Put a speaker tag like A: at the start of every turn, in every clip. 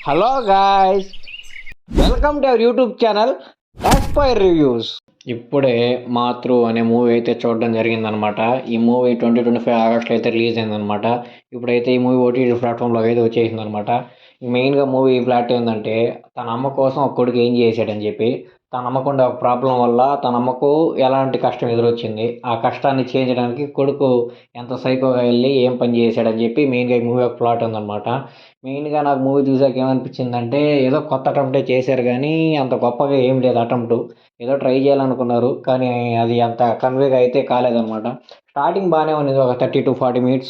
A: Hello guys, welcome to our YouTube channel aspire reviews. ఇప్పుడే మాతృ అనే మూవీ అయితే చూడడం జరిగిందనమాట. ఈ మూవీ 2025 ఆగస్ట్లో అయితే రిలీజ్ అయిందనమాట. ఇప్పుడైతే ఈ మూవీ ఓటీటీ ప్లాట్ఫామ్లో అయితే వచ్చేసిందనమాట. మెయిన్గా మూవీ ప్లాట్ ఏంటంటే, తన అమ్మ కోసం ఒక కొడుకు ఏం చేశాడని చెప్పి, తన అమ్మకుండా ఒక ప్రాబ్లం వల్ల తన అమ్మకు ఎలాంటి కష్టం ఎదురొచ్చింది, ఆ కష్టాన్ని చేయించడానికి కొడుకు ఎంత సైకోగా వెళ్ళి ఏం పని చేశాడని చెప్పి మెయిన్గా ఈ మూవీ ఒక ప్లాట్ ఉందన్నమాట. మెయిన్గా నాకు మూవీ చూసాక ఏమనిపించిందంటే, ఏదో కొత్త అటెంప్టే చేశారు కానీ అంత గొప్పగా ఏం లేదు అటెంప్ట్. ఏదో ట్రై చేయాలనుకున్నారు కానీ అది అంత కన్వేగా అయితే కాలేదన్నమాట. స్టార్టింగ్ బాగానే ఉంది, ఒక 30 to 40 minutes.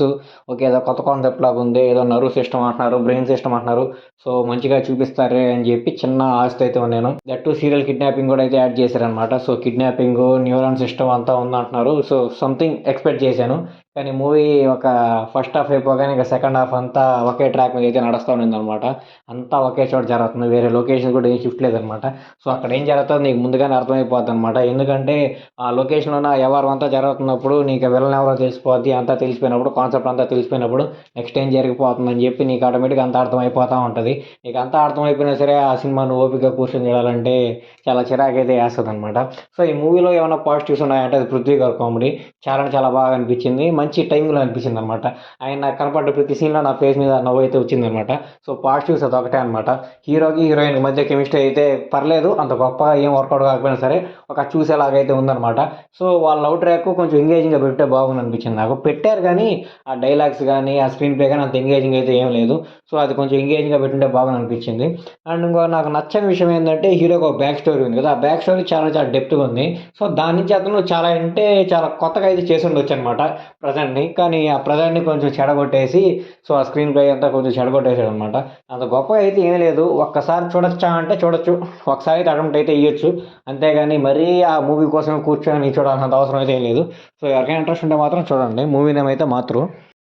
A: ఓకే, ఏదో కొత్త కాన్సెప్ట్ లాగా ఉంది, ఏదో నర్వ్ సిస్టమ్ అంటున్నారు, బ్రెయిన్ సిస్టమ్ అంటున్నారు. సో మంచిగా చూపిస్తారే అని చెప్పి చిన్న ఆస్తి అయితే ఉన్నాను. దట్ టు సీరియల్ కిడ్నాపింగ్ కూడా అయితే యాడ్ చేశారనమాట. సో కిడ్నాపింగ్, న్యూరాన్ సిస్టమ్ అంతా ఉందంటున్నారు. సో సంథింగ్ ఎక్స్పెక్ట్ చేశాను. కానీ మూవీ ఒక ఫస్ట్ హాఫ్ అయిపోగానే ఇంకా సెకండ్ హాఫ్ అంతా ఒకే ట్రాక్ మీద అయితే నడుస్తూ ఉంది అనమాట. అంతా ఒకే చోట జరుగుతుంది, వేరే లొకేషన్ కూడా ఏం షిఫ్ట్ లేదనమాట. సో అక్కడ ఏం జరుగుతుందో నీకు ముందుగానే అర్థమైపోద్ది అనమాట. ఎందుకంటే ఆ లొకేషన్లో ఉన్న వ్యవహారం అంతా జరుగుతున్నప్పుడు నీకు విలన్ ఎవరో తెలిసిపోద్ది. అంతా తెలిసిపోయినప్పుడు, కాన్సెప్ట్ అంతా తెలిసిపోయినప్పుడు నెక్స్ట్ ఏం జరిగిపోతుందని చెప్పి నీకు ఆటోమేటిక్గా అంతా అర్థమైపోతూ ఉంటుంది. నీకు అంతా అర్థమైపోయినా సరే ఆ సినిమాను ఓపిక కూర్చొని చూడాలంటే చాలా చిరాకైతే వేస్తుంది అనమాట. సో ఈ మూవీలో ఏమైనా పాజిటివ్స్ ఉన్నాయంటే అది పృథ్వీ గారి కామెడీ చాలా బాగా అనిపించింది. మంచి టైంలో అనిపించింది అనమాట. ఆయన నాకు కనపడ్డ ప్రతి సీన్లో నా ఫేస్ మీద నవ్వు అయితే వచ్చిందనమాట. సో పాజిటివ్స్ అది ఒకటే అనమాట. హీరోకి హీరోయిన్ మధ్య కెమిస్ట్రీ అయితే పర్లేదు, అంత గొప్పగా ఏం వర్కౌట్ కాకపోయినా సరే ఒక చూసేలాగైతే ఉందనమాట. సో వాళ్ళ లవ్ ట్రాక్ కొంచెం ఎంగేజింగ్గా పెడితే బాగుంది అనిపించింది నాకు. పెట్టారు కానీ ఆ డైలాగ్స్ కానీ ఆ స్క్రీన్ ప్లే కానీ అంత ఎంగేజింగ్ అయితే ఏం లేదు. సో అది కొంచెం ఎంగేజింగ్గా పెట్టుంటే బాగుంది అనిపించింది. అండ్ ఇంకో నాకు నచ్చని విషయం ఏంటంటే, హీరోకి ఒక బ్యాక్ స్టోరీ ఉంది కదా, ఆ బ్యాక్ స్టోరీ చాలా డెప్త్గా ఉంది. సో దాని నుంచి అతను చాలా కొత్తగా అయితే చేసి ఉండొచ్చు అనమాట ప్రజెంట్ని. కానీ ఆ ప్రజెంట్ని కొంచెం చెడగొట్టేసి, సో ఆ స్క్రీన్ ప్లే అంతా కొంచెం చెడగొట్టేసాడు అనమాట. అంత గొప్పగా అయితే ఏం లేదు. ఒక్కసారి చూడొచ్చా అంటే చూడొచ్చు, ఒకసారి అయితే అటెంప్ట్ అయితే ఇవ్వచ్చు. అంతేగాని మరీ ఆ మూవీ కోసం కూర్చొని చూడాల్సినంత అవసరం అయితే ఏం లేదు. సో ఎవరికైనా ఇంట్రెస్ట్ ఉంటే మాత్రం చూడండి. మూవీ నేమ్ అయితే మాత్రం